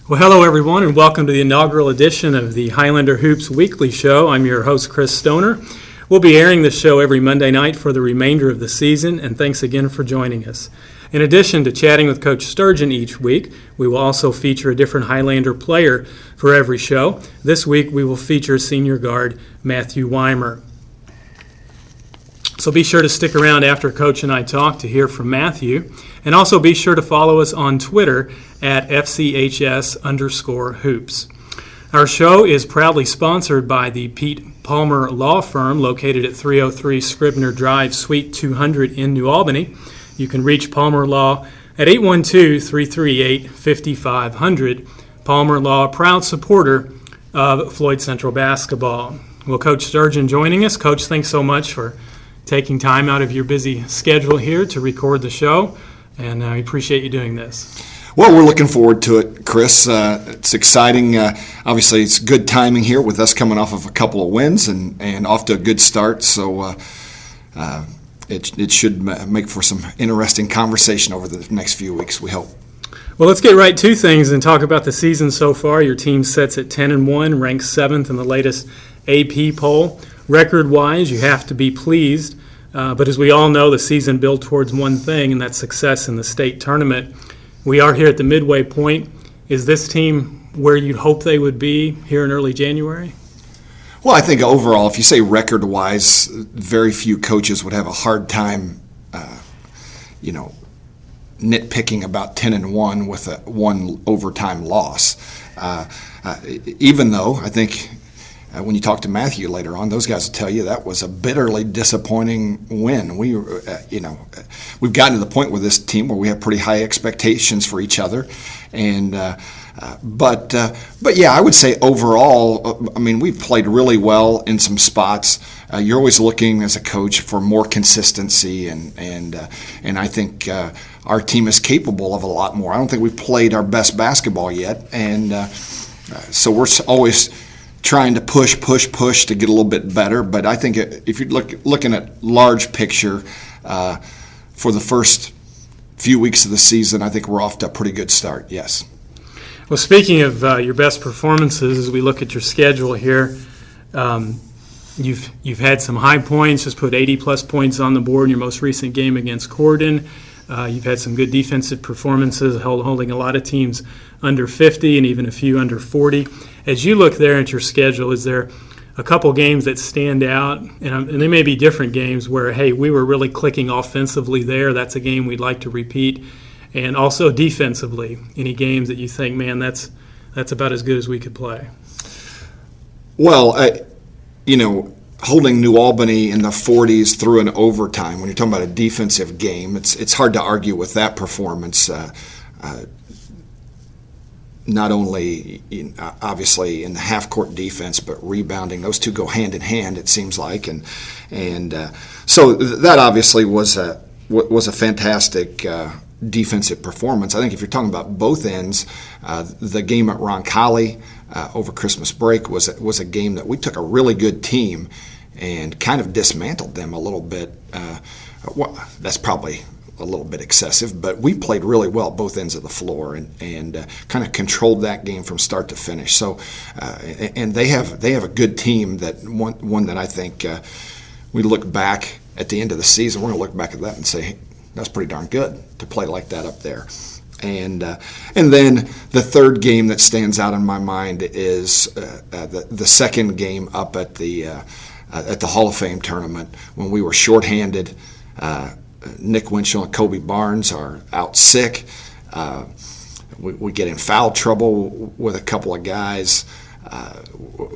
Well, hello everyone, and welcome to the inaugural edition of the Highlander Hoops Weekly Show. I'm your host, Chris Stoner. We'll be airing this show every Monday night for the remainder of the season, and thanks again for joining us. In addition to chatting with Coach Sturgeon each week, we will also feature a different Highlander player for every show. This week we will feature senior guard Matthew Weimer. So be sure to stick around after Coach and I talk to hear from Matthew. And also be sure to follow us on Twitter at FCHS_hoops. Our show is proudly sponsored by the Pete Palmer Law Firm located at 303 Scribner Drive, Suite 200 in New Albany. You can reach Palmer Law at 812-338-5500. Palmer Law, a proud supporter of Floyd Central basketball. Well, Coach Sturgeon joining us. Coach, thanks so much for taking time out of your busy schedule here to record the show, and I appreciate you doing this. Well, we're looking forward to it, Chris. It's exciting. Obviously, it's good timing here with us coming off of a couple of wins and off to a good start, so it should make for some interesting conversation over the next few weeks, we hope. Well, let's get right to things and talk about the season so far. Your team sits at 10-1, ranked 7th in the latest AP poll. Record-wise, you have to be pleased, but as we all know, the season built towards one thing, and that's success in the state tournament. We are here at the midway point. Is this team where you'd hope they would be here in early January? Well, I think overall, if you say record-wise, very few coaches would have a hard time, nitpicking about 10-1 with a one overtime loss. Even though I think when you talk to Matthew later on, those guys will tell you that was a bitterly disappointing win. We've gotten to the point with this team where we have pretty high expectations for each other, and but yeah, I would say overall, we've played really well in some spots. You're always looking as a coach for more consistency, and I think our team is capable of a lot more. I don't think we've played our best basketball yet, and so we're always trying to push to get a little bit better. But I think if you're looking at large picture for the first few weeks of the season, I think we're off to a pretty good start, yes. Well, speaking of your best performances, as we look at your schedule here, you've had some high points, just put 80-plus points on the board in your most recent game against Corden. You've had some good defensive performances, holding a lot of teams under 50 and even a few under 40. As you look there at your schedule, is there a couple games that stand out? And they may be different games where, hey, we were really clicking offensively there. That's a game we'd like to repeat. And also defensively, any games that you think, man, that's about as good as we could play? Well, holding New Albany in the 40s through an overtime, when you're talking about a defensive game, it's hard to argue with that performance. Not only obviously in the half-court defense, but rebounding. Those two go hand in hand, it seems like, and so that obviously was a fantastic defensive performance. I think if you're talking about both ends, the game at Roncalli over Christmas break was a game that we took a really good team and kind of dismantled them a little bit. Well, that's probably a little bit excessive, but we played really well at both ends of the floor and kind of controlled that game from start to finish. So, and they have a good team, that one that I think we look back at the end of the season, we're going to look back at that and say, hey, that's pretty darn good to play like that up there. And then the third game that stands out in my mind is the second game up at the Hall of Fame tournament when we were shorthanded. Nick Winchell and Kobe Barnes are out sick. We get in foul trouble with a couple of guys.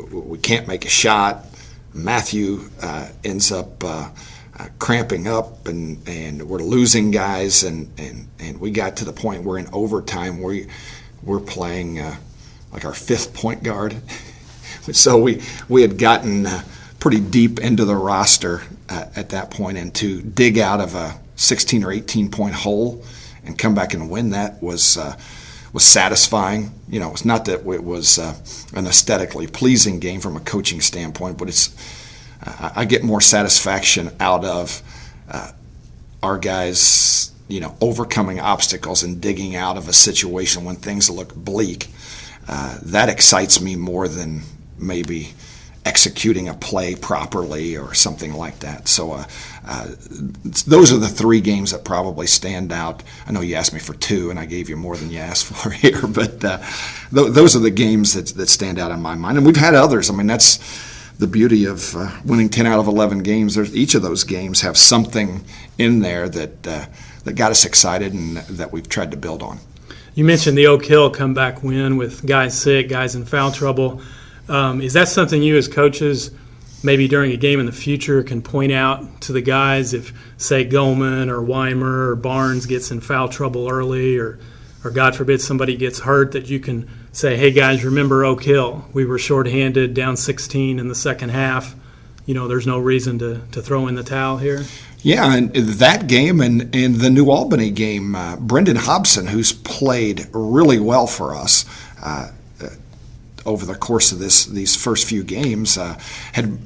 We can't make a shot. Matthew ends up cramping up, and we're losing guys, and we got to the point where in overtime we're playing like our fifth point guard. So we had gotten pretty deep into the roster at that point, and to dig out of a 16 or 18 point hole and come back and win that was satisfying. It's not that it was an aesthetically pleasing game from a coaching standpoint, but I get more satisfaction out of our guys overcoming obstacles and digging out of a situation when things look bleak, that excites me more than maybe executing a play properly or something like that. So those are the three games that probably stand out. I know you asked me for two, and I gave you more than you asked for here, but those are the games that stand out in my mind. And we've had others. I mean, that's the beauty of winning 10 out of 11 games. Each of those games have something in there that got us excited and that we've tried to build on. You mentioned the Oak Hill comeback win with guys sick, guys in foul trouble. Is that something you as coaches maybe during a game in the future can point out to the guys if, say, Goldman or Weimer or Barnes gets in foul trouble early or God forbid somebody gets hurt, that you can say, hey, guys, remember Oak Hill? We were shorthanded, down 16 in the second half. There's no reason to throw in the towel here. Yeah, and that game and the New Albany game, Brendan Hobson, who's played really well for us over the course of these first few games, had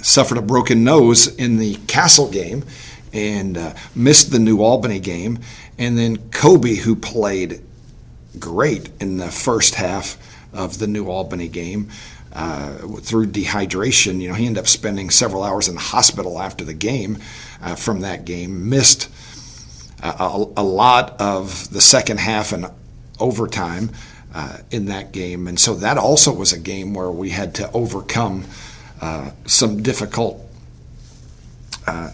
suffered a broken nose in the Castle game and missed the New Albany game. And then Kobe, who played great in the first half of the New Albany game, through dehydration, he ended up spending several hours in the hospital after the game from that game, missed a lot of the second half and overtime in that game. And so that also was a game where we had to overcome some difficult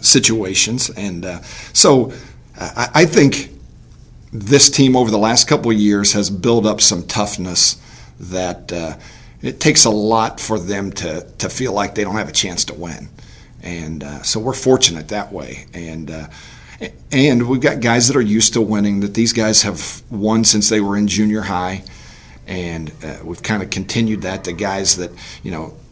situations. And so I think this team over the last couple of years has built up some toughness that it takes a lot for them to feel like they don't have a chance to win. And so we're fortunate that way. And we've got guys that are used to winning, that these guys have won since they were in junior high. And we've kind of continued that. The guys that,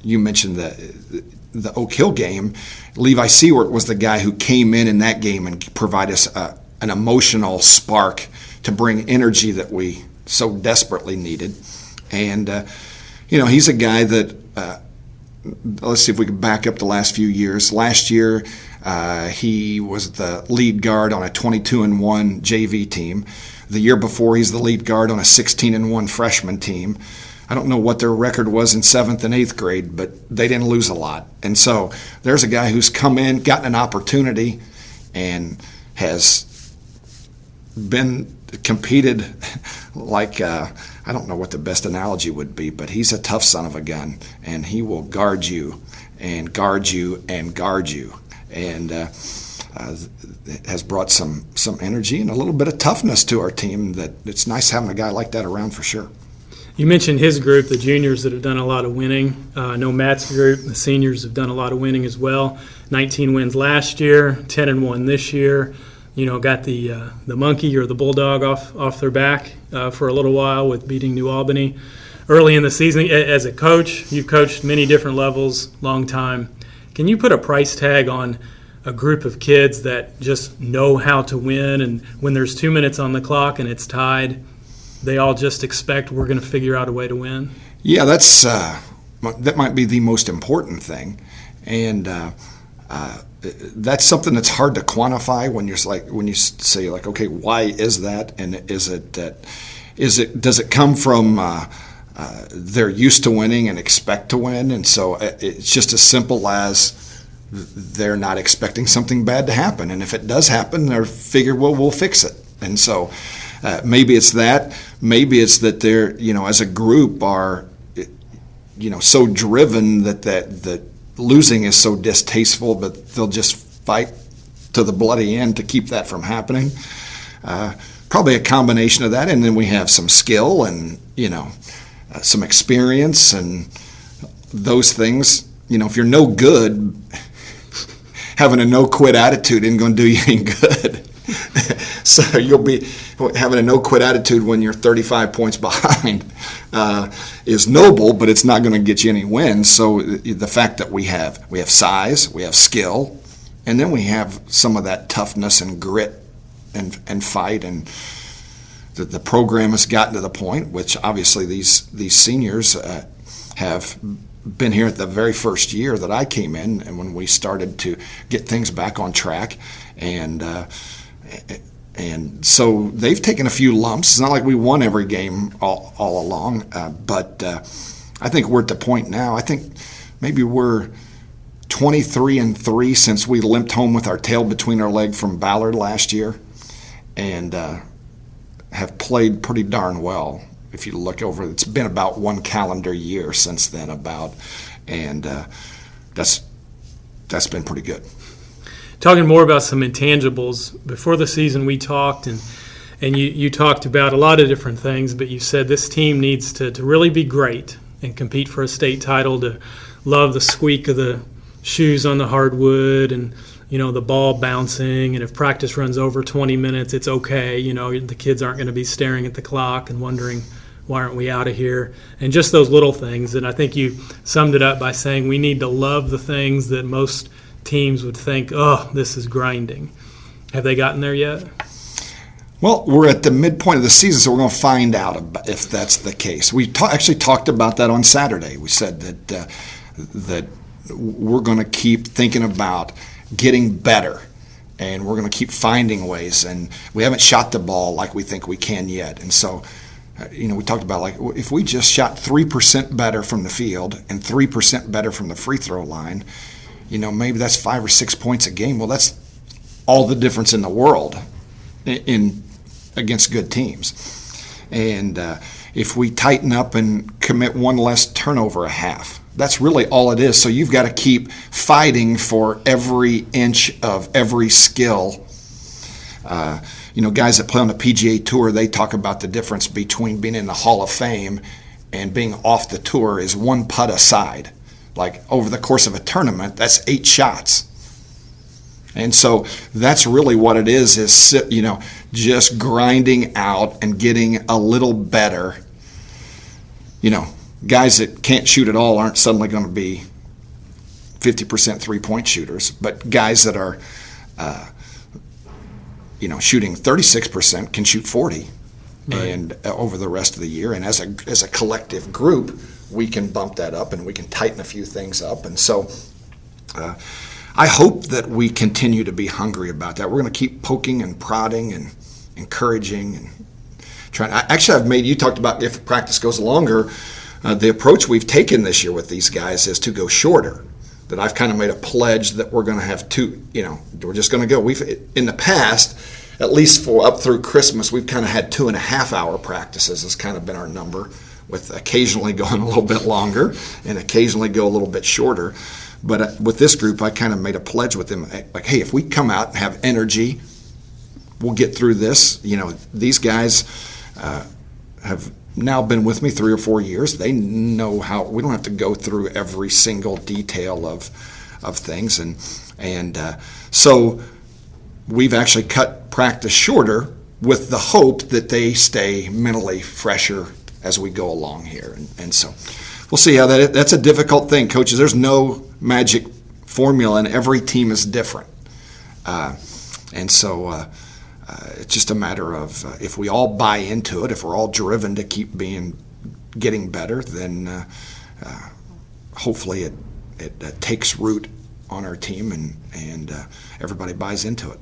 you mentioned the Oak Hill game, Levi Seward was the guy who came in that game and provided us an emotional spark to bring energy that we so desperately needed. And, he's a guy that, let's see if we can back up the last few years. Last year, he was the lead guard on a 22-1 JV team. The year before, he's the lead guard on a 16-1 freshman team. I don't know what their record was in 7th and 8th grade, but they didn't lose a lot. And so there's a guy who's come in, gotten an opportunity, and has competed like, I don't know what the best analogy would be, but he's a tough son of a gun, and he will guard you and guard you and guard you. And has brought some energy and a little bit of toughness to our team that it's nice having a guy like that around for sure. You mentioned his group, the juniors that have done a lot of winning. I know Matt's group, the seniors, have done a lot of winning as well. 19 wins last year, 10-1 this year. Got the monkey or the bulldog off their back for a little while with beating New Albany early in the season. As a coach, you've coached many different levels, long time. Can you put a price tag on a group of kids that just know how to win, and when there's 2 minutes on the clock and it's tied, they all just expect we're going to figure out a way to win? Yeah, that might be the most important thing. And that's something that's hard to quantify when you say okay, why is that? And does it come from they're used to winning and expect to win, and so it's just as simple as they're not expecting something bad to happen, and if it does happen, they figure, well, we'll fix it. And so maybe it's that. Maybe it's that they're as a group are so driven that losing is so distasteful, but they'll just fight to the bloody end to keep that from happening. Probably a combination of that, and then we have some skill and some experience and those things. If you're no good, having a no-quit attitude isn't going to do you any good. So you'll be having a no-quit attitude when you're 35 points behind is noble, but it's not going to get you any wins. So the fact that we have size, we have skill, and then we have some of that toughness and grit and fight, and the program has gotten to the point, which obviously these seniors have been here at the very first year that I came in, and when we started to get things back on track, and And so they've taken a few lumps. It's not like we won every game all along, but I think we're at the point now. I think maybe we're 23-3 since we limped home with our tail between our legs from Ballard last year, and have played pretty darn well. If you look over, it's been about one calendar year since then, and that's been pretty good. Talking more about some intangibles, before the season we talked, and you talked about a lot of different things, but you said this team needs to really be great and compete for a state title, to love the squeak of the shoes on the hardwood and, the ball bouncing, and if practice runs over 20 minutes, it's okay. The kids aren't going to be staring at the clock and wondering, why aren't we out of here? And just those little things. And I think you summed it up by saying we need to love the things that most teams would think, oh, this is grinding. Have they gotten there yet? Well, we're at the midpoint of the season, so we're going to find out if that's the case. We actually talked about that on Saturday. We said that we're going to keep thinking about getting better, and we're going to keep finding ways, and we haven't shot the ball like we think we can yet. And so, we talked about, like, if we just shot 3% better from the field and 3% better from the free throw line, maybe that's 5 or 6 points a game. Well, that's all the difference in the world against good teams. And if we tighten up and commit one less turnover a half, that's really all it is. So you've got to keep fighting for every inch of every skill. Guys that play on the PGA Tour, they talk about the difference between being in the Hall of Fame and being off the tour is one putt aside. Like, over the course of a tournament, that's 8 shots. And so that's really what it is just grinding out and getting a little better. Guys that can't shoot at all aren't suddenly going to be 50% three-point shooters, but guys that are, shooting 36% can shoot 40, right, and over the rest of the year. And as a collective group, we can bump that up and we can tighten a few things up. And so I hope that we continue to be hungry about that. We're going to keep poking and prodding and encouraging and trying. You talked about if practice goes longer, the approach we've taken this year with these guys is to go shorter. That I've kind of made a pledge that we're going to have we're just going to go. In the past, at least for up through Christmas, we've kind of had 2.5-hour practices has kind of been our number, with occasionally going a little bit longer and occasionally go a little bit shorter. But with this group, I kind of made a pledge with them, like, hey, if we come out and have energy, we'll get through this. These guys have now been with me 3 or 4 years. They know how. We don't have to go through every single detail of things, and so we've actually cut practice shorter with the hope that they stay mentally fresher as we go along here. And so we'll see how that's a difficult thing, coaches. There's no magic formula, and every team is different. And so it's just a matter of if we all buy into it, if we're all driven to keep getting better, then hopefully it takes root on our team and everybody buys into it.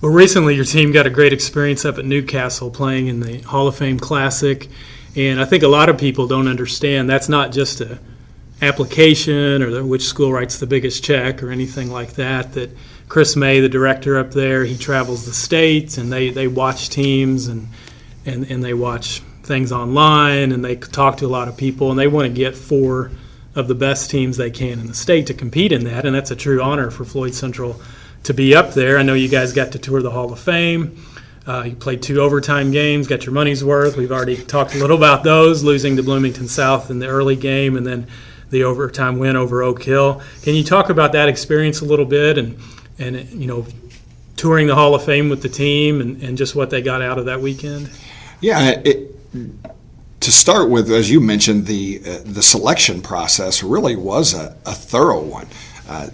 Well, recently your team got a great experience up at Newcastle playing in the Hall of Fame Classic, and I think a lot of people don't understand that's not just a application or which school writes the biggest check or anything like that. That Chris May, the director up there, he travels the states, and they watch teams and they watch things online, and they talk to a lot of people, and they want to get 4 of the best teams they can in the state to compete in that, and that's a true honor for Floyd Central to be up there. I know you guys got to tour the Hall of Fame. You played 2 overtime games, got your money's worth. We've already talked a little about those, losing to Bloomington South in the early game and then the overtime win over Oak Hill. Can you talk about that experience a little bit and touring the Hall of Fame with the team and just what they got out of that weekend? Yeah, to start with, as you mentioned, the selection process really was a thorough one.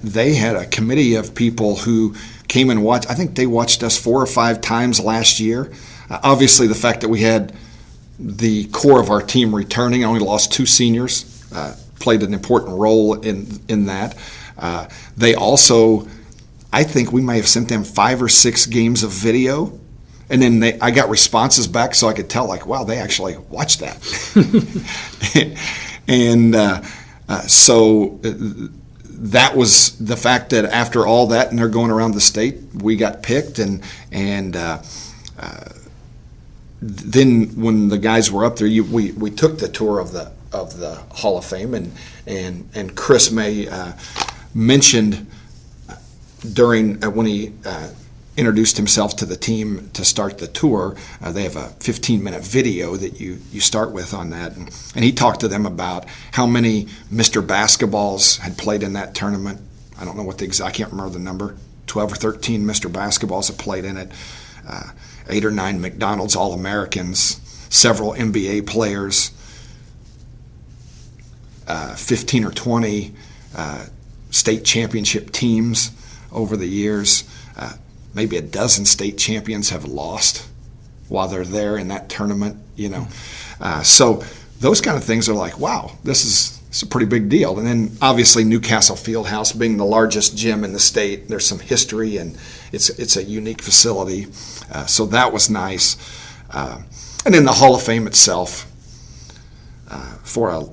They had a committee of people who came and watched. I think they watched us 4 or 5 times last year. Obviously, the fact that we had the core of our team returning, only lost 2 seniors, played an important role in that. They also, I think we may have sent them 5 or 6 games of video And then I got responses back, so I could tell, like, wow, they actually watched that. And so that was the fact that after all that, and they're going around the state, we got picked, and then when the guys were up there, we took the tour of the Hall of Fame, and Chris May mentioned during when he introduced himself to the team to start the tour. They have a 15-minute video that you start with on that, and he talked to them about how many Mr. Basketballs had played in that tournament. I don't know what I can't remember the number. 12 or 13 Mr. Basketballs have played in it. 8 or 9 McDonald's All-Americans, several NBA players, 15 or 20 state championship teams over the years. Maybe a dozen state champions have lost while they're there in that tournament, So those kind of things are like, wow, this is a pretty big deal. And then obviously Newcastle Fieldhouse being the largest gym in the state, there's some history, and it's a unique facility. So that was nice. And then the Hall of Fame itself, for a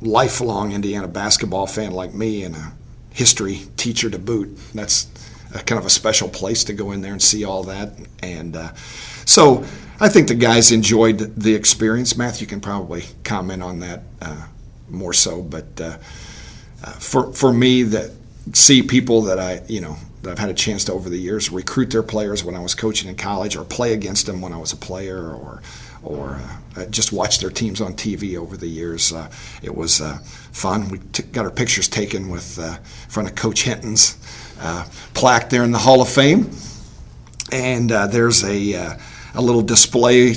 lifelong Indiana basketball fan like me and a history teacher to boot, that's kind of a special place to go in there and see all that. And so I think the guys enjoyed the experience. Matthew can probably comment on that more so. But for me, that see people that that I've had a chance to over the years recruit their players when I was coaching in college, or play against them when I was a player, or just watch their teams on TV over the years. It was fun. We got our pictures taken with in front of Coach Hinton's plaque there in the Hall of Fame, and there's a little display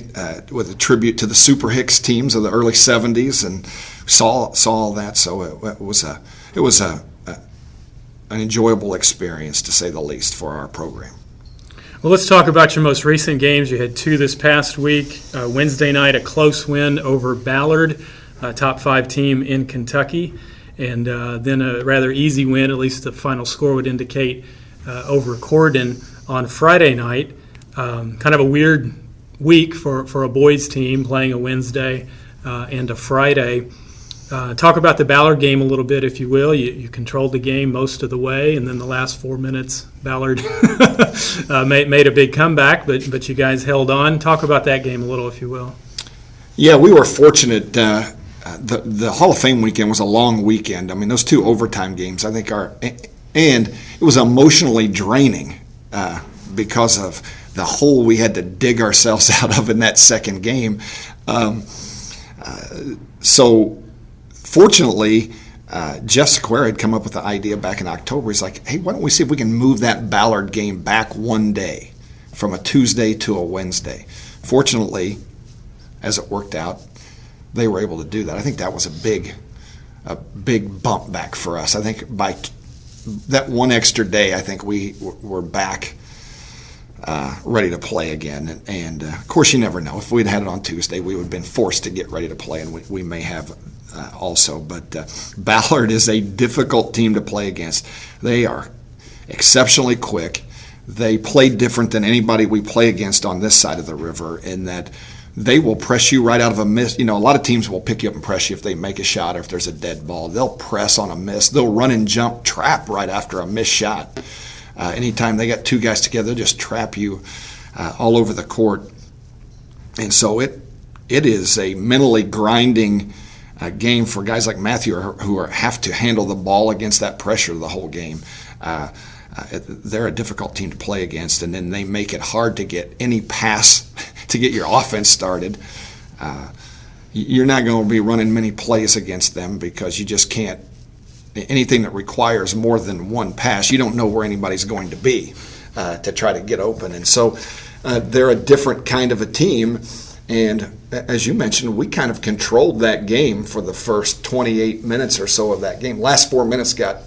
with a tribute to the Super Hicks teams of the early '70s, and saw all that. So it was an enjoyable experience, to say the least, for our program. Well, let's talk about your most recent games. You had 2 this past week. Wednesday night, a close win over Ballard, a top 5 team in Kentucky, and then a rather easy win, at least the final score would indicate, over Corydon on Friday night. Kind of a weird week for a boys team, playing a Wednesday and a Friday. Talk about the Ballard game a little bit, if you will. You controlled the game most of the way, and then the last 4 minutes, Ballard made a big comeback, but you guys held on. Talk about that game a little, if you will. Yeah, we were fortunate. The Hall of Fame weekend was a long weekend. I mean, those 2 overtime games, I think, and it was emotionally draining because of the hole we had to dig ourselves out of in that second game. So fortunately, Jeff Sequeira had come up with the idea back in October. He's like, hey, why don't we see if we can move that Ballard game back one day, from a Tuesday to a Wednesday. Fortunately, as it worked out, they were able to do that. I think that was a big bump back for us. I think by that one extra day, I think we were back ready to play again. And of course, you never know. If we'd had it on Tuesday, we would have been forced to get ready to play, and we may have also. But Ballard is a difficult team to play against. They are exceptionally quick. They play different than anybody we play against on this side of the river, in that they will press you right out of a miss. A lot of teams will pick you up and press you if they make a shot or if there's a dead ball. They'll press on a miss. They'll run and jump trap right after a missed shot. Anytime they got 2 guys together, they'll just trap you all over the court. And so it is a mentally grinding game for guys like Matthew who have to handle the ball against that pressure the whole game. They're a difficult team to play against, and then they make it hard to get any pass to get your offense started. You're not going to be running many plays against them because you just can't. Anything that requires more than one pass, you don't know where anybody's going to be to try to get open. And so they're a different kind of a team. And as you mentioned, we kind of controlled that game for the first 28 minutes or so of that game. Last 4 minutes got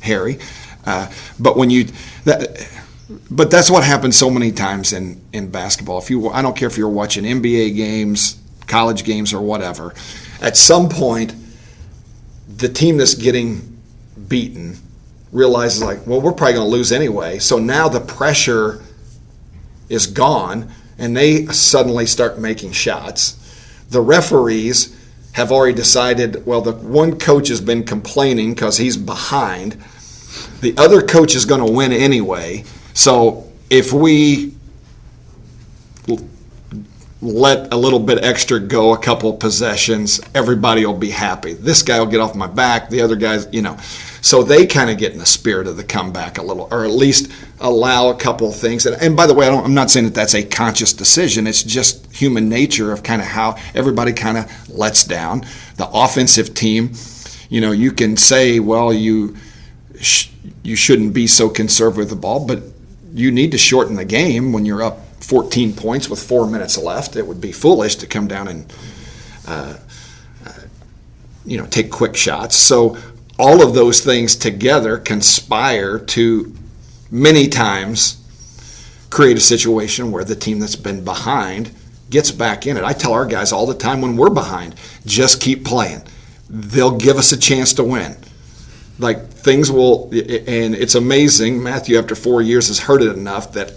hairy. But that's what happens so many times in basketball. I don't care if you're watching NBA games, college games, or whatever. At some point, the team that's getting beaten realizes, like, well, we're probably going to lose anyway. So now the pressure is gone, and they suddenly start making shots. The referees have already decided, well, the one coach has been complaining because he's behind. The other coach is going to win anyway. So if we let a little bit extra go, a couple possessions, everybody will be happy. This guy will get off my back, the other guys, So they kind of get in the spirit of the comeback a little, or at least allow a couple of things. And by the way, I'm not saying that that's a conscious decision. It's just human nature of kind of how everybody kind of lets down. The offensive team, you can say, well, you shouldn't be so conservative with the ball, but you need to shorten the game when you're up 14 points with 4 minutes left. It would be foolish to come down and take quick shots. So all of those things together conspire to many times create a situation where the team that's been behind gets back in it. I tell our guys all the time when we're behind, just keep playing. They'll give us a chance to win. Like, things will, and it's amazing, Matthew after 4 years has heard it enough that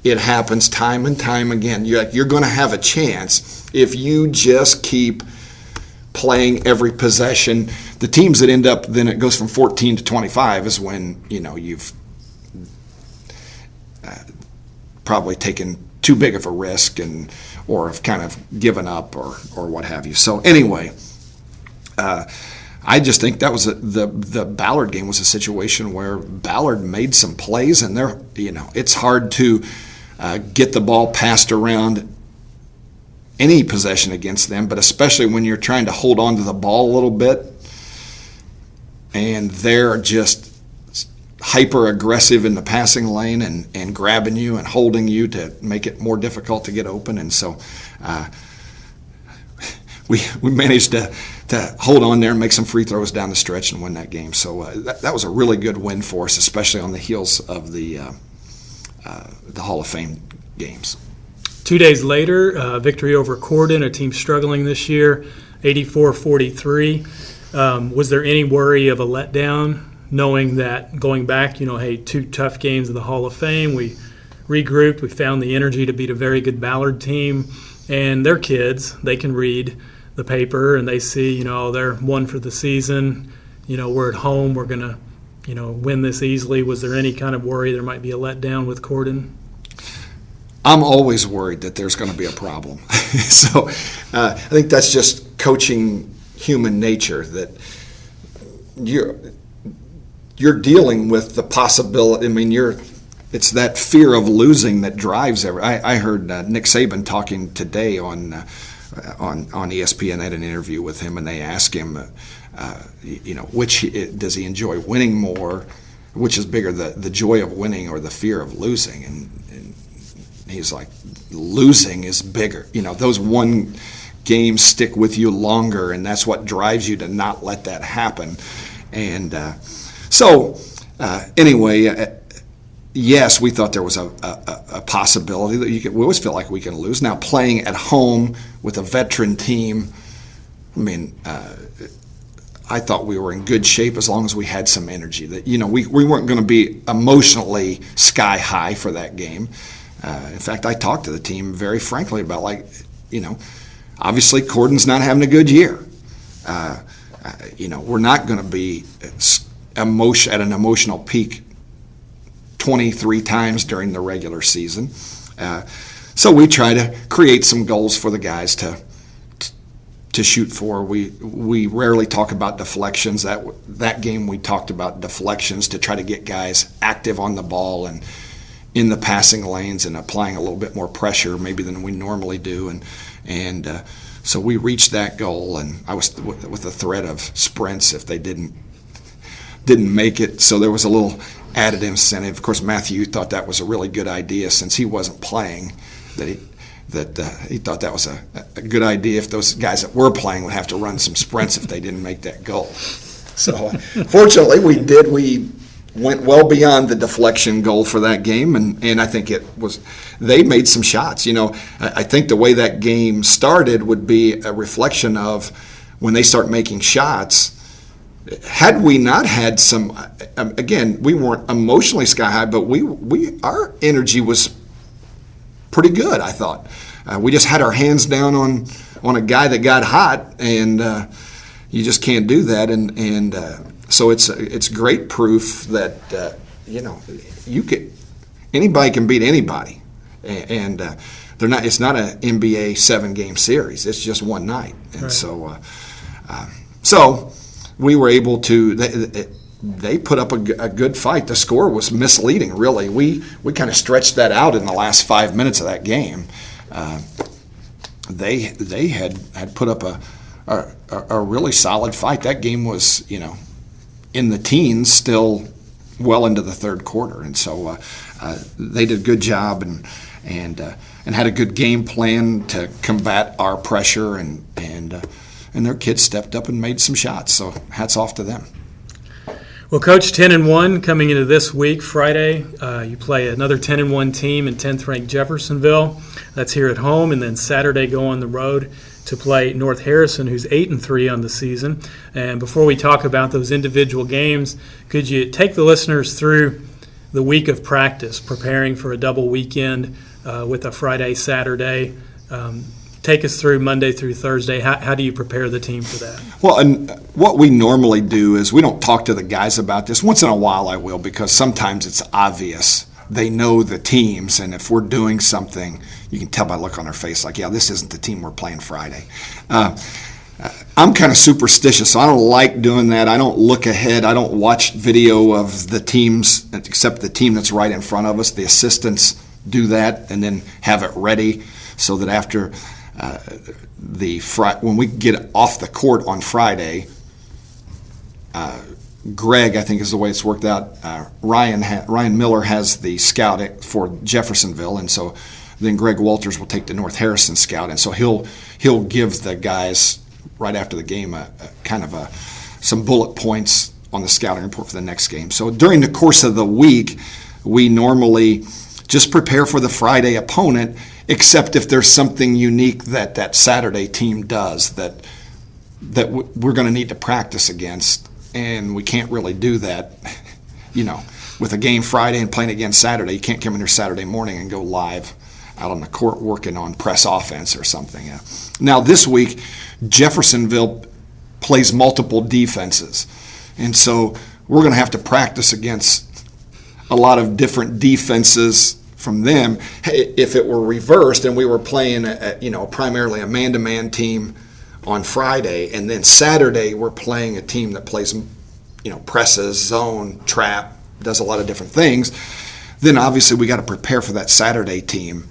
it happens time and time again. You're going to have a chance if you just keep playing every possession. The teams that end up, then it goes from 14 to 25 is when, you've probably taken too big of a risk or have kind of given up or what have you. So anyway, I just think that was the Ballard game was a situation where Ballard made some plays, and it's hard to get the ball passed around any possession against them, but especially when you're trying to hold on to the ball a little bit and they're just hyper aggressive in the passing lane and grabbing you and holding you to make it more difficult to get open. And so we managed to hold on there and make some free throws down the stretch and win that game. So that was a really good win for us, especially on the heels of the Hall of Fame games. 2 days later, victory over Corden, a team struggling this year, 84-43. Was there any worry of a letdown, knowing that going back, 2 tough games of the Hall of Fame, we regrouped, we found the energy to beat a very good Ballard team, and their kids, they can read the paper and they see, they're one for the season, we're at home, we're going to, win this easily. Was there any kind of worry there might be a letdown with Corden? I'm always worried that there's going to be a problem. So I think that's just coaching human nature, that you're dealing with the possibility. It's that fear of losing that drives I heard Nick Saban talking today on ESPN. I had an interview with him, and they asked him, which does he enjoy, winning more, which is bigger, the joy of winning or the fear of losing? And he's like, losing is bigger. Those one games stick with you longer, and that's what drives you to not let that happen. And anyway, yes, we thought there was a possibility that we always feel like we can lose. Now, playing at home with a veteran team, I thought we were in good shape as long as we had some energy. That we weren't going to be emotionally sky high for that game. In fact, I talked to the team very frankly about, obviously Corden's not having a good year. We're not going to be at an emotional peak 23 times during the regular season. So we try to create some goals for the guys to shoot for. We rarely talk about deflections. That game we talked about deflections to try to get guys active on the ball and in the passing lanes and applying a little bit more pressure maybe than we normally do. And so we reached that goal, and I was with the threat of sprints if they didn't make it. So there was a little added incentive. Of course, Matthew thought that was a really good idea since he wasn't playing, that he thought that was a good idea if those guys that were playing would have to run some sprints if they didn't make that goal. So fortunately we did. We went well beyond the deflection goal for that game, and I think they made some shots. I think the way that game started would be a reflection of when they start making shots. Had we not had some, again, we weren't emotionally sky high, but our energy was pretty good, I thought. We just had our hands down on a guy that got hot, and you just can't do that. And so it's great proof that anybody can beat anybody, and they're not. It's not an NBA 7-game series. It's just one night, and right. So we were able to. They put up a good fight. The score was misleading, really. We kind of stretched that out in the last 5 minutes of that game. They had put up a really solid fight. That game was, in the teens, still well into the third quarter, and so they did a good job and had a good game plan to combat our pressure, and their kids stepped up and made some shots. So hats off to them. Well, Coach, 10-1 coming into this week, Friday. You play another 10-1 team in 10th-ranked Jeffersonville. That's here at home, and then Saturday go on the road to play North Harrison, who's 8-3 on the season. And before we talk about those individual games, could you take the listeners through the week of practice, preparing for a double weekend with a Friday, Saturday? Take us through Monday through Thursday. How do you prepare the team for that? Well, and what we normally do is we don't talk to the guys about this. Once in a while I will, because sometimes it's obvious. They know the teams, and if we're doing something, you can tell by the look on their face, like, yeah, this isn't the team we're playing Friday. I'm kind of superstitious, so I don't like doing that. I don't look ahead. I don't watch video of the teams, except the team that's right in front of us. The assistants do that and then have it ready so that after when we get off the court on Friday, Greg, I think is the way it's worked out, Ryan Miller has the scout for Jeffersonville, and so then Greg Walters will take the North Harrison scout, and so he'll give the guys right after the game some bullet points on the scouting report for the next game. So during the course of the week, we normally just prepare for the Friday opponent, except if there's something unique that Saturday team does that we're going to need to practice against, and we can't really do that, with a game Friday and playing again Saturday. You can't come in here Saturday morning and go live out on the court working on press offense or something. Now this week, Jeffersonville plays multiple defenses, and so we're going to have to practice against a lot of different defenses from them. If it were reversed and we were playing primarily a man-to-man team on Friday, and then Saturday we're playing a team that plays presses, zone, trap, does a lot of different things, then obviously we got to prepare for that Saturday team.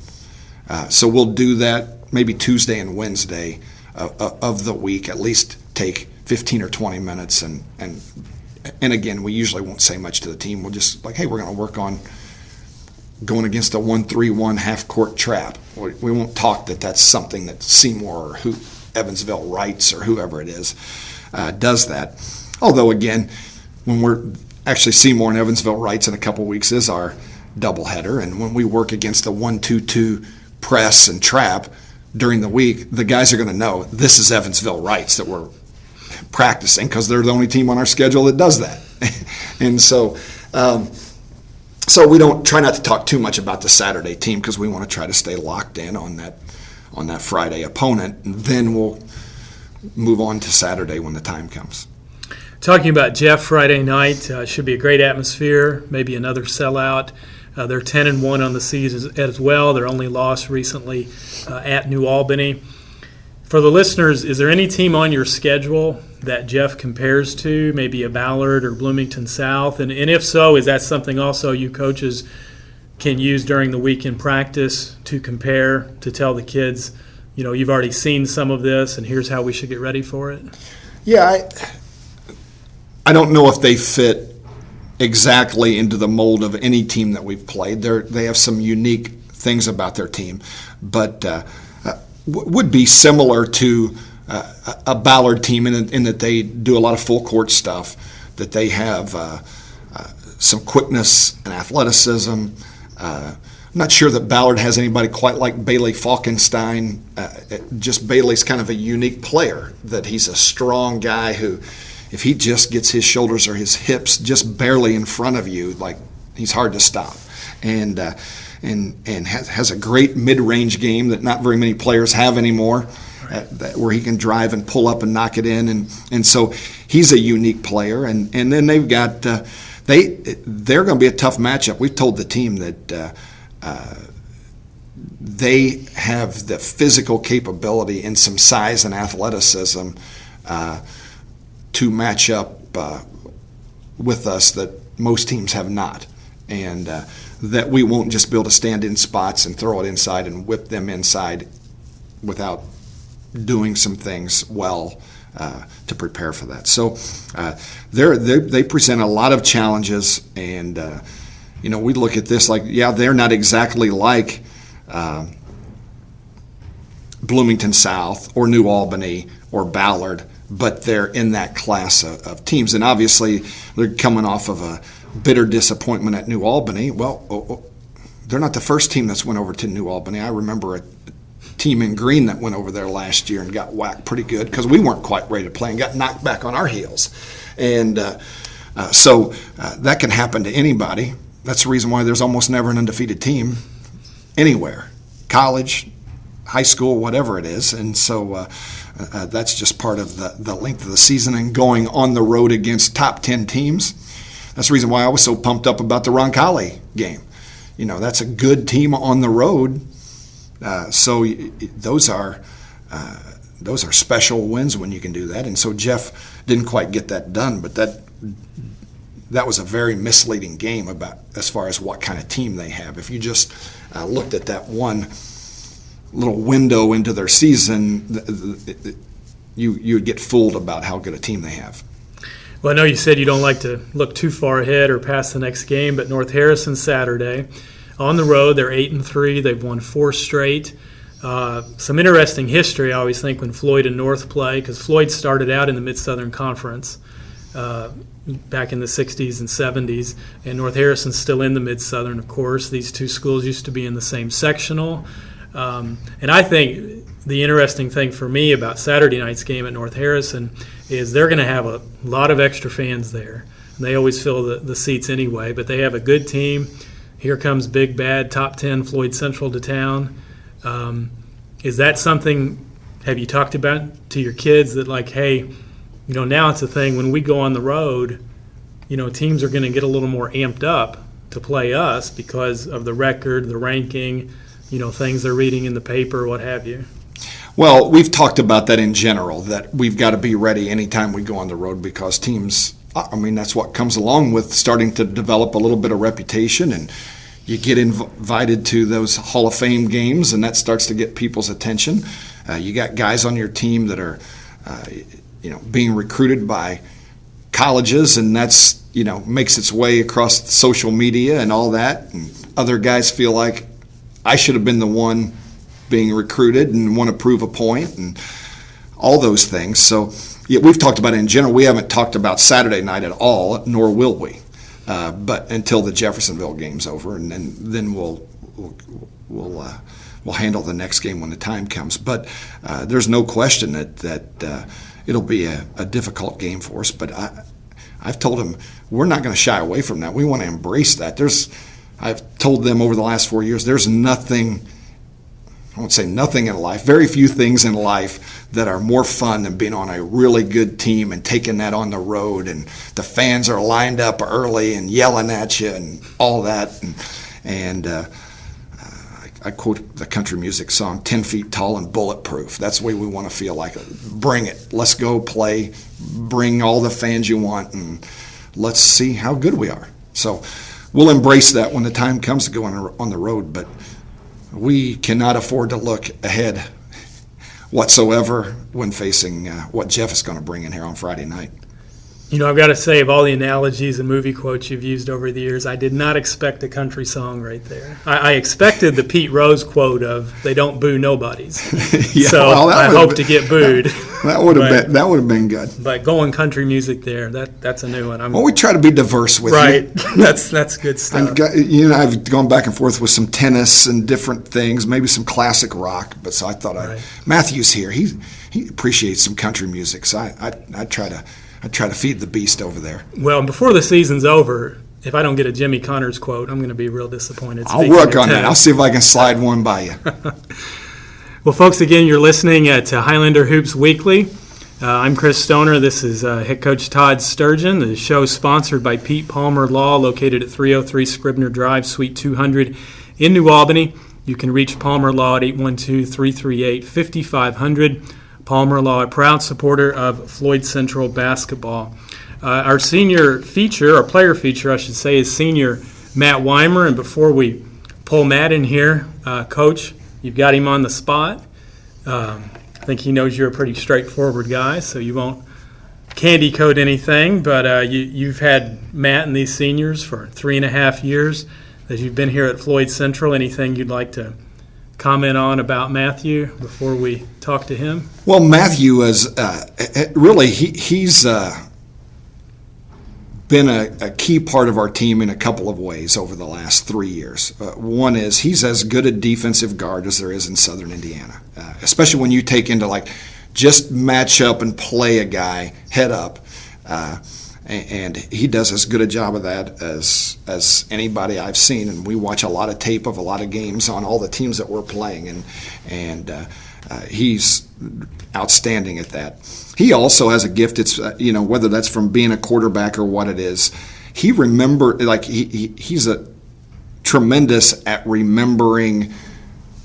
So we'll do that maybe Tuesday and Wednesday of the week, at least take 15 or 20 minutes, and again, we usually won't say much to the team. We'll just hey, we're going to work on going against a 1-3-1 half-court trap. We won't talk that's something that Seymour or Evansville Wrights or whoever it is does that. Although, again, when we're actually Seymour and Evansville Wrights in a couple weeks is our doubleheader, and when we work against the 1-2-2 press and trap during the week, the guys are going to know this is Evansville Wrights that we're practicing, because they're the only team on our schedule that does that. And so we don't try not to talk too much about the Saturday team, because we want to try to stay locked in on that Friday opponent, and then we'll move on to Saturday when the time comes. Talking about Jeff Friday night, should be a great atmosphere, maybe another sellout. They're 10-1 on the season as well. Their only loss recently at New Albany. For the listeners, is there any team on your schedule that Jeff compares to, maybe a Ballard or Bloomington South? And if so, is that something also you coaches can use during the week in practice to compare, to tell the kids, you've already seen some of this and here's how we should get ready for it? Yeah, I don't know if they fit exactly into the mold of any team that we've played. They have some unique things about their team, but would be similar to a Ballard team in that they do a lot of full court stuff, that they have some quickness and athleticism. I'm not sure that Ballard has anybody quite like Bailey Falkenstein. Just Bailey's kind of a unique player, that he's a strong guy who, if he just gets his shoulders or his hips just barely in front of you, he's hard to stop. And and has a great mid-range game that not very many players have anymore. Where he can drive and pull up and knock it in, and so he's a unique player. And then they've got they're going to be a tough matchup. We've told the team that they have the physical capability and some size and athleticism to match up with us that most teams have not, and that we won't just be able to stand in spots and throw it inside and whip them inside without doing some things well to prepare for that. So they present a lot of challenges, and we look at this like, they're not exactly like Bloomington South or New Albany or Ballard, but they're in that class of teams. And obviously they're coming off of a bitter disappointment at New Albany. Well, they're not the first team that's went over to New Albany. I remember a team in green that went over there last year and got whacked pretty good because we weren't quite ready to play and got knocked back on our heels. And so that can happen to anybody. That's the reason why there's almost never an undefeated team anywhere, college, high school, whatever it is. And so that's just part of the length of the season and going on the road against top 10 teams. That's the reason why I was so pumped up about the Roncalli game. That's a good team on the road. So those are special wins when you can do that. And so Jeff didn't quite get that done, but that was a very misleading game about as far as what kind of team they have. If you just looked at that one little window into their season, you would get fooled about how good a team they have. Well, I know you said you don't like to look too far ahead or past the next game, but North Harrison Saturday. On the road, they're 8-3. They've won 4 straight. Some interesting history, I always think, when Floyd and North play, because Floyd started out in the Mid-Southern Conference back in the 60s and 70s, and North Harrison's still in the Mid-Southern, of course. These two schools used to be in the same sectional. And I think the interesting thing for me about Saturday night's game at North Harrison is they're going to have a lot of extra fans there. And they always fill the seats anyway, but they have a good team. Here comes big, bad, top 10 Floyd Central to town. Is that something, have you talked about to your kids that like, hey, now it's a thing when we go on the road, teams are going to get a little more amped up to play us because of the record, the ranking, things they're reading in the paper, what have you? Well, we've talked about that in general, that we've got to be ready anytime we go on the road because teams, that's what comes along with starting to develop a little bit of reputation, and you get invited to those Hall of Fame games, and that starts to get people's attention. You got guys on your team that are, being recruited by colleges, and that's, makes its way across social media and all that. And other guys feel like I should have been the one being recruited and want to prove a point and all those things. So we've talked about it in general. We haven't talked about Saturday night at all, nor will we. But until the Jeffersonville game's over, and then we'll handle the next game when the time comes. But there's no question that it'll be a difficult game for us. But I've told them we're not going to shy away from that. We want to embrace that. I've told them over the last 4 years, there's nothing. I won't say nothing in life, very few things in life that are more fun than being on a really good team and taking that on the road, and the fans are lined up early and yelling at you and all that. And I quote the country music song, 10 feet tall and bulletproof. That's the way we want to feel like it. Bring it. Let's go play. Bring all the fans you want, and let's see how good we are. So we'll embrace that when the time comes to go on the road, but we cannot afford to look ahead whatsoever when facing what Jeff is going to bring in here on Friday night. I've got to say, of all the analogies and movie quotes you've used over the years, I did not expect a country song right there. I expected the Pete Rose quote of "They don't boo nobodies," I hope to get booed. That would have been good. But going country music there, that's a new one. We try to be diverse with right. That's good stuff. I've gone back and forth with some tennis and different things, maybe some classic rock. But so I thought, Matthew's here. He appreciates some country music, so I try to feed the beast over there. Well, before the season's over, if I don't get a Jimmy Connors quote, I'm going to be real disappointed. I'll work on that. I'll see if I can slide one by you. Well, folks, again, you're listening to Highlander Hoops Weekly. I'm Chris Stoner. This is head coach Todd Sturgeon. The show is sponsored by Pete Palmer Law, located at 303 Scribner Drive, Suite 200 in New Albany. You can reach Palmer Law at 812-338-5500. Palmer Law, a proud supporter of Floyd Central basketball. Our senior feature, or player feature, I should say, is senior Matt Weimer. And before we pull Matt in here, Coach, you've got him on the spot. I think he knows you're a pretty straightforward guy, so you won't candy coat anything. But you've had Matt and these seniors for 3.5 years that you've been here at Floyd Central. Anything you'd like to comment on about Matthew before we talk to him? Well, Matthew is really he's been a key part of our team in a couple of ways over the last 3 years. One is he's as good a defensive guard as there is in Southern Indiana, especially when you take into just match up and play a guy head up. And he does as good a job of that as anybody I've seen. And we watch a lot of tape of a lot of games on all the teams that we're playing, and he's outstanding at that. He also has a gift. It's whether that's from being a quarterback or what it is. He's a tremendous at remembering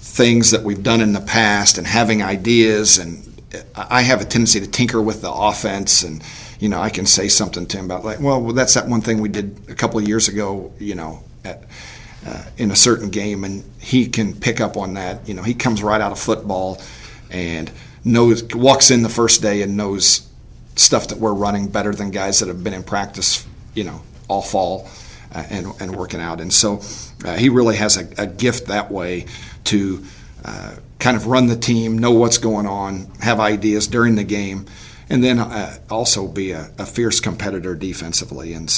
things that we've done in the past and having ideas. And I have a tendency to tinker with the offense, and I can say something to him about well, that's that one thing we did a couple of years ago, in a certain game, and he can pick up on that. He comes right out of football and walks in the first day and knows stuff that we're running better than guys that have been in practice, all fall and working out. And so he really has a gift that way to kind of run the team, know what's going on, have ideas during the game, and then also be a fierce competitor defensively. And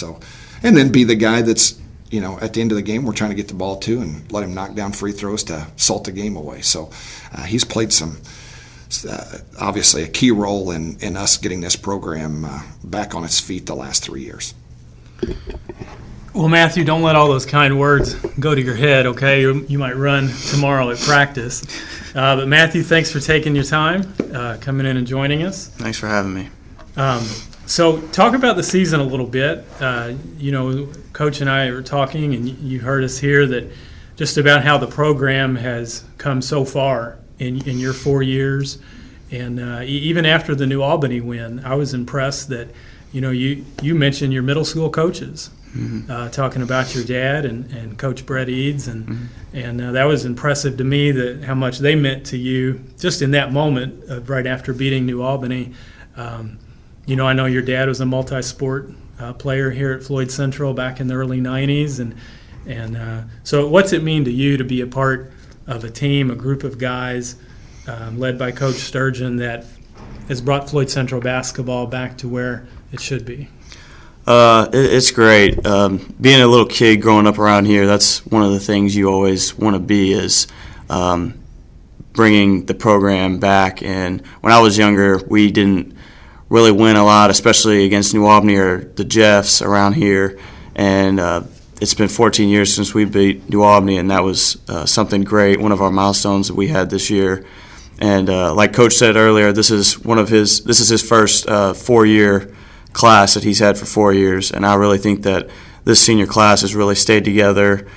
then be the guy that's, at the end of the game, we're trying to get the ball to and let him knock down free throws to salt the game away. So he's played obviously a key role in us getting this program back on its feet the last 3 years. Well, Matthew, don't let all those kind words go to your head, okay? You might run tomorrow at practice. But Matthew, thanks for taking your time, coming in and joining us. Thanks for having me. So talk about the season a little bit. Coach and I were talking, and you heard us here that just about how the program has come so far in your 4 years. And even after the New Albany win, I was impressed that, you mentioned your middle school coaches. Mm-hmm. Talking about your dad and Coach Brett Eads, and that was impressive to me, that how much they meant to you just in that moment right after beating New Albany. I know your dad was a multi-sport player here at Floyd Central back in the early 90s, and so what's it mean to you to be a part of a team, a group of guys led by Coach Sturgeon that has brought Floyd Central basketball back to where it should be? It's great. Being a little kid growing up around here, that's one of the things you always want to be, is bringing the program back. And when I was younger, we didn't really win a lot, especially against New Albany or the Jeffs around here. And it's been 14 years since we beat New Albany, and that was something great, one of our milestones that we had this year. And like Coach said earlier, this is his first 4-year class that he's had for 4 years, and I really think that this senior class has really stayed together.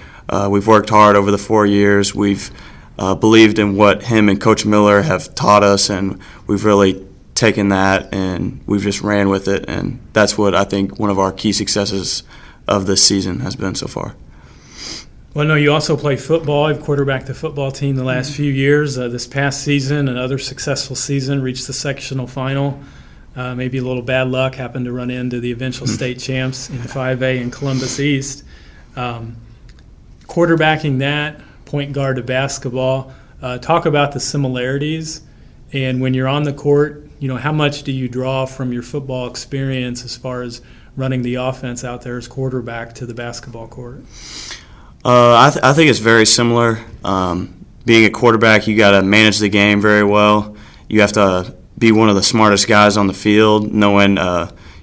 We've worked hard over the 4 years. We've believed in what him and Coach Miller have taught us, and we've really taken that and we've just ran with it, and that's what I think one of our key successes of this season has been so far. Well, no, you also play football. You've quarterbacked the football team the last few years. This past season, another successful season, reached the sectional final. Maybe a little bad luck, happened to run into the eventual state champs in 5A in Columbus East. Quarterbacking that, point guard to basketball, talk about the similarities. And when you're on the court, how much do you draw from your football experience as far as running the offense out there as quarterback to the basketball court? I think it's very similar. Being a quarterback, you got to manage the game very well. You have to be one of the smartest guys on the field, knowing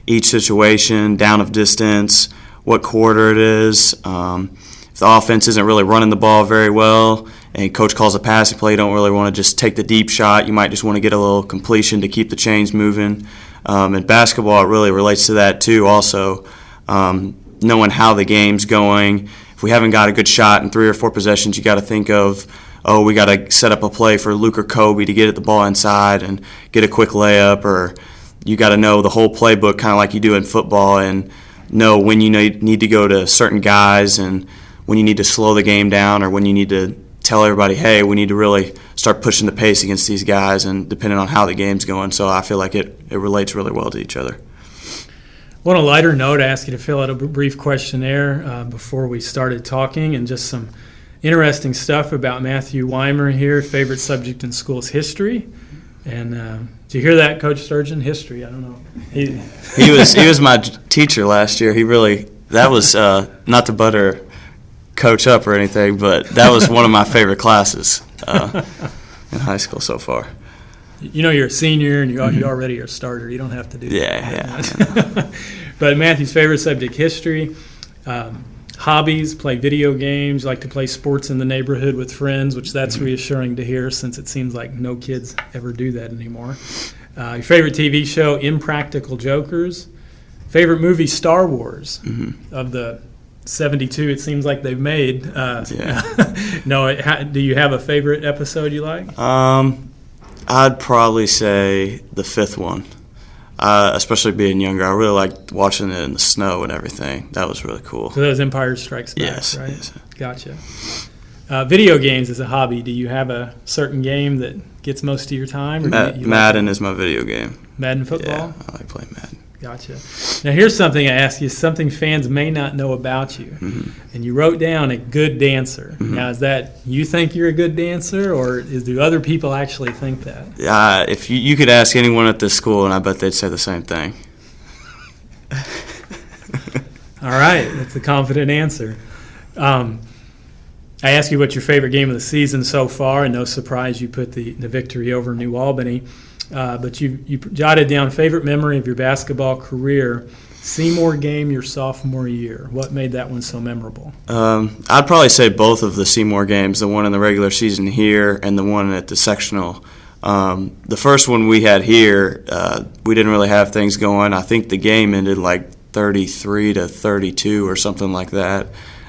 each situation, down of distance, what quarter it is. If the offense isn't really running the ball very well and coach calls a passing play, you don't really want to just take the deep shot. You might just want to get a little completion to keep the chains moving. In basketball, it really relates to that too also, knowing how the game's going. If we haven't got a good shot in 3 or 4 possessions, you got to think of, we got to set up a play for Luke or Kobe to get the ball inside and get a quick layup, or you got to know the whole playbook kind of like you do in football and know when you need to go to certain guys and when you need to slow the game down, or when you need to tell everybody, hey, we need to really start pushing the pace against these guys, and depending on how the game's going. So I feel like it relates really well to each other. On a lighter note, I asked you to fill out a brief questionnaire before we started talking, and just some interesting stuff about Matthew Weimer here. Favorite subject in school is history. And did you hear that, Coach Sturgeon? History, I don't know. He was my teacher last year. That was not to butter Coach up or anything, but that was one of my favorite classes in high school so far. You know, you're a senior and you already are a starter. You don't have to do that. Yeah. But Matthew's favorite subject, history. Hobbies, play video games, like to play sports in the neighborhood with friends, which that's reassuring to hear since it seems like no kids ever do that anymore. Your favorite TV show, Impractical Jokers. Favorite movie, Star Wars. Of the 72 it seems like they've made. Do you have a favorite episode you like? I'd probably say the 5th one. Especially being younger, I really liked watching it in the snow and everything. That was really cool. So that was Empire Strikes Back, yes, right? Yes. Gotcha. Video games as a hobby. Do you have a certain game that gets most of your time? Madden is my video game. Madden football? Yeah, I like playing Madden. Gotcha. Now here's something I ask you, something fans may not know about you. And you wrote down a good dancer. Now is that you think you're a good dancer, or do other people actually think that? If you could ask anyone at this school, and I bet they'd say the same thing. All right, that's a confident answer. I asked you what's your favorite game of the season so far, and no surprise you put the victory over New Albany. But you jotted down favorite memory of your basketball career, Seymour game your sophomore year. What made that one so memorable? I'd probably say both of the Seymour games, the one in the regular season here and the one at the sectional. The first one we had here, we didn't really have things going. I think the game ended like 33-32 or something like that.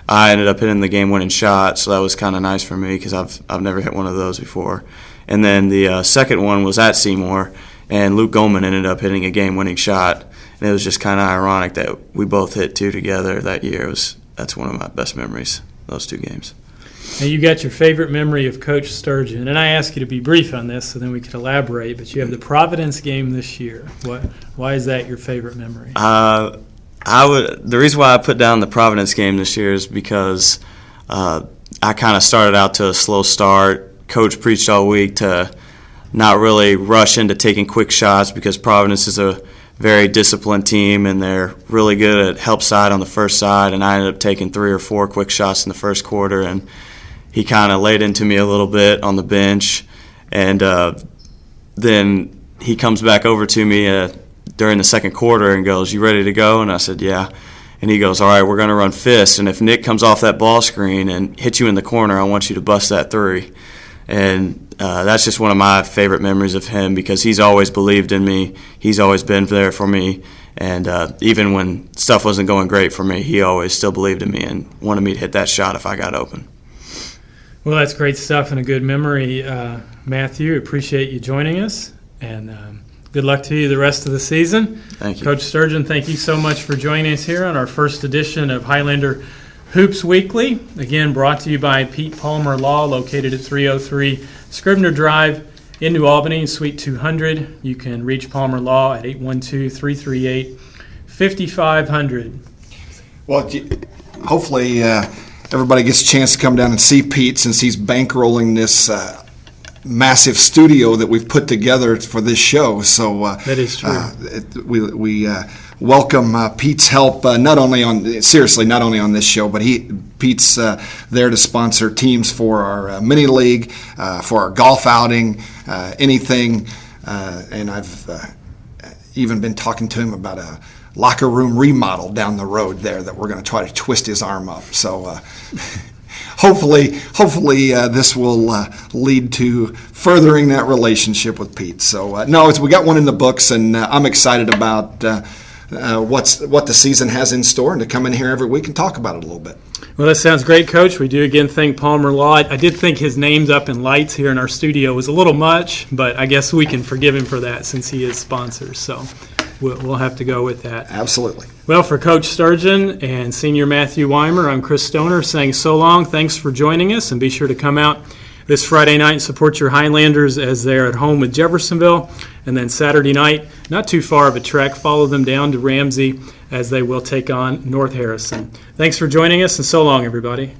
I ended up hitting the game-winning shot, so that was kind of nice for me because I've never hit one of those before. And then the second one was at Seymour, and Luke Goldman ended up hitting a game-winning shot. And it was just kind of ironic that we both hit 2 together that year. That's one of my best memories, those 2 games. Now you got your favorite memory of Coach Sturgeon, and I asked you to be brief on this so then we could elaborate, but you have the Providence game this year. Why is that your favorite memory? The reason why I put down the Providence game this year is because I kind of started out to a slow start. Coach preached all week to not really rush into taking quick shots because Providence is a very disciplined team and they're really good at help side on the first side, and I ended up taking 3 or 4 quick shots in the first quarter, and he kind of laid into me a little bit on the bench, and then he comes back over to me during the second quarter and goes, "You ready to go?" And I said, "Yeah." And he goes, "All right, we're going to run fists, and if Nick comes off that ball screen and hits you in the corner, I want you to bust that 3. And that's just one of my favorite memories of him because he's always believed in me. He's always been there for me. And even when stuff wasn't going great for me, he always still believed in me and wanted me to hit that shot if I got open. Well, that's great stuff and a good memory, Matthew. Appreciate you joining us. And good luck to you the rest of the season. Thank you. Coach Sturgeon, thank you so much for joining us here on our first edition of Highlander Hoops Weekly, again brought to you by Pete Palmer Law, located at 303 Scribner Drive in New Albany, Suite 200. You can reach Palmer Law at 812-338-5500. Well, hopefully everybody gets a chance to come down and see Pete since he's bankrolling this massive studio that we've put together for this show. So that is true. We welcome Pete's help not only on this show, but Pete's there to sponsor teams for our mini league, for our golf outing, anything. And even been talking to him about a locker room remodel down the road there that we're going to try to twist his arm up. So hopefully this will lead to furthering that relationship with Pete. So we got one in the books, and I'm excited about what the season has in store, and to come in here every week and talk about it a little bit. Well, that sounds great, Coach. We do again thank Palmer Law. I did think his name's up in lights here in our studio was a little much, but I guess we can forgive him for that since he is sponsors. So we'll have to go with that. Absolutely. Well, for Coach Sturgeon and Senior Matthew Weimer, I'm Chris Stoner saying so long. Thanks for joining us, and be sure to come out this Friday night and support your Highlanders as they're at home with Jeffersonville. And then Saturday night, not too far of a trek, follow them down to Ramsey as they will take on North Harrison. Thanks for joining us, and so long, everybody.